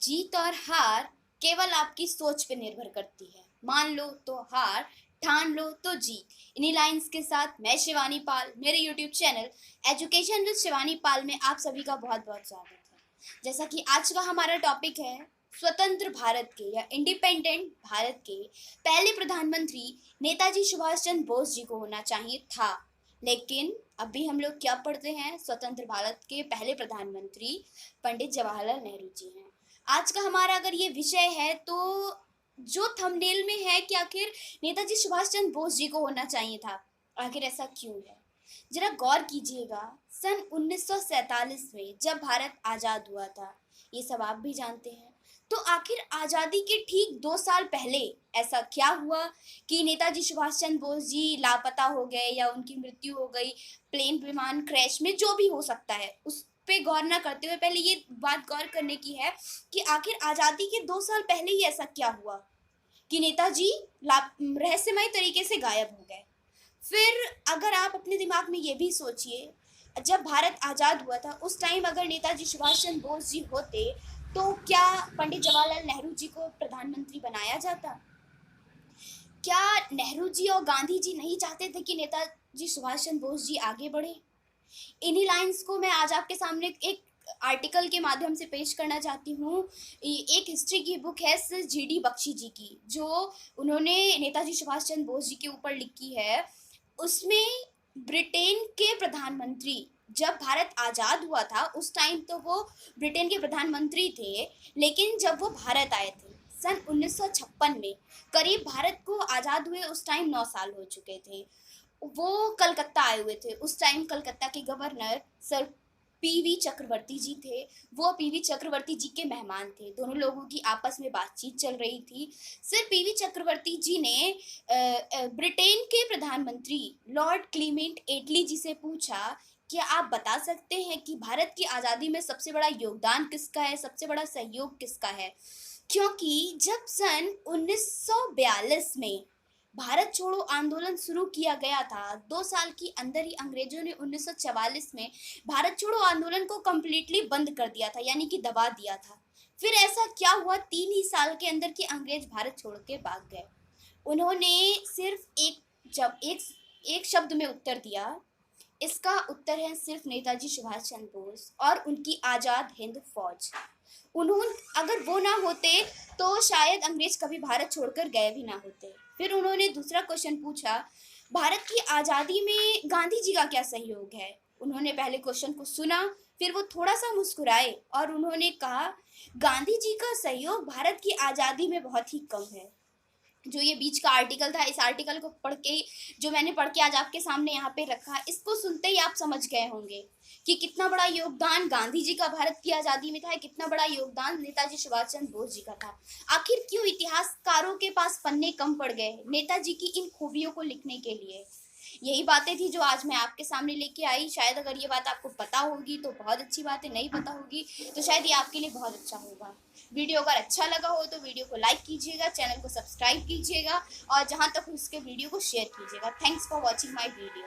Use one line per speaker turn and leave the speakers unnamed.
जीत और हार केवल आपकी सोच पे निर्भर करती है। मान लो तो हार, ठान लो तो जीत। इन्हीं लाइंस के साथ मैं शिवानी पाल, मेरे YouTube channel education with Shivani Pal में आप सभी का बहुत बहुत स्वागत है। जैसा कि आज का हमारा टॉपिक है, स्वतंत्र भारत के या इंडिपेंडेंट भारत के पहले प्रधानमंत्री नेताजी सुभाष चंद्र बोस जी को होना चाहिए था, लेकिन अभी हम लोग क्या पढ़ते हैं, स्वतंत्र भारत के पहले प्रधानमंत्री पंडित जवाहरलाल नेहरू जी हैं। आज का हमारा अगर ये विषय है तो जो थंबनेल में है कि आखिर नेताजी सुभाष चंद्र बोस जी को होना चाहिए था, आखिर ऐसा क्यों है? जरा गौर कीजिएगा, सन 1947 में जब भारत आज़ाद हुआ था, ये सब आप भी जानते हैं, तो आखिर आज़ादी के ठीक 2 साल पहले ऐसा क्या हुआ कि नेताजी सुभाष चंद्र बोस जी लापता हो गए या उनकी मृत्यु हो गई प्लेन विमान क्रैश में, जो भी हो सकता है उस पे गौर ना करते हुए पहले ये बात गौर करने की है कि आखिर आज़ादी के 2 साल पहले ही ऐसा क्या हुआ कि नेताजी रहस्यमय तरीके से गायब हो गए। फिर अगर आप अपने दिमाग में ये भी सोचिए, जब भारत आज़ाद हुआ था उस टाइम अगर नेताजी सुभाष चंद्र बोस जी होते तो क्या पंडित जवाहरलाल नेहरू जी को प्रधानमंत्री बनाया जाता? क्या नेहरू जी और गांधी जी नहीं चाहते थे कि नेताजी सुभाष चंद्र बोस जी आगे बढ़े? इन्हीं लाइंस को मैं आज आपके सामने एक आर्टिकल के माध्यम से पेश करना चाहती हूँ। एक हिस्ट्री की बुक है सर जीडी बख्शी जी की, जो उन्होंने नेताजी सुभाष चंद्र बोस जी के ऊपर लिखी है। उसमें ब्रिटेन के प्रधानमंत्री, जब भारत आज़ाद हुआ था उस टाइम तो वो ब्रिटेन के प्रधानमंत्री थे, लेकिन जब वो भारत आए थे सन 1956 में, करीब भारत को आज़ाद हुए उस टाइम 9 साल हो चुके थे। वो कलकत्ता आए हुए थे। उस टाइम कलकत्ता के गवर्नर सर पीवी चक्रवर्ती जी थे। वो पीवी चक्रवर्ती जी के मेहमान थे। दोनों लोगों की आपस में बातचीत चल रही थी। सर पीवी चक्रवर्ती जी ने ब्रिटेन के प्रधानमंत्री लॉर्ड क्लीमेंट एटली जी से पूछा, क्या आप बता सकते हैं कि भारत की आज़ादी में सबसे बड़ा योगदान किसका है, सबसे बड़ा सहयोग किसका है? क्योंकि जब सन 1942 में भारत छोड़ो आंदोलन शुरू किया गया था, 2 साल के अंदर ही अंग्रेजों ने 1944 में भारत छोड़ो आंदोलन को कम्प्लीटली बंद कर दिया था, यानी कि दबा दिया था। फिर ऐसा क्या हुआ 3 ही साल के अंदर कि अंग्रेज भारत छोड़ के भाग गए? उन्होंने सिर्फ एक शब्द में उत्तर दिया। इसका उत्तर है सिर्फ नेताजी सुभाष चंद्र बोस और उनकी आज़ाद हिंद फौज। उन्होंने, अगर वो ना होते तो शायद अंग्रेज कभी भारत छोड़कर गए भी ना होते। फिर उन्होंने दूसरा क्वेश्चन पूछा, भारत की आज़ादी में गांधी जी का क्या सहयोग है? उन्होंने पहले क्वेश्चन को सुना, फिर वो थोड़ा सा मुस्कुराए और उन्होंने कहा, गांधी जी का सहयोग भारत की आज़ादी में बहुत ही कम है। जो ये बीच का आर्टिकल था, इस आर्टिकल को पढ़ के, जो मैंने पढ़ के आज आपके सामने यहाँ पे रखा, इसको सुनते ही आप समझ गए होंगे कि कितना बड़ा योगदान गांधी जी का भारत की आज़ादी में था, कितना बड़ा योगदान नेताजी सुभाष चंद्र बोस जी का था। आखिर क्यों इतिहासकारों के पास पन्ने कम पड़ गए नेताजी की इन खूबियों को लिखने के लिए? यही बातें थी जो आज मैं आपके सामने लेके आई। शायद अगर ये बात आपको पता होगी तो बहुत अच्छी बात है, नहीं पता होगी तो शायद ये आपके लिए बहुत अच्छा होगा। वीडियो अगर अच्छा लगा हो तो वीडियो को लाइक कीजिएगा, चैनल को सब्सक्राइब कीजिएगा और जहाँ तक उसके वीडियो को शेयर कीजिएगा। Thanks for watching my video.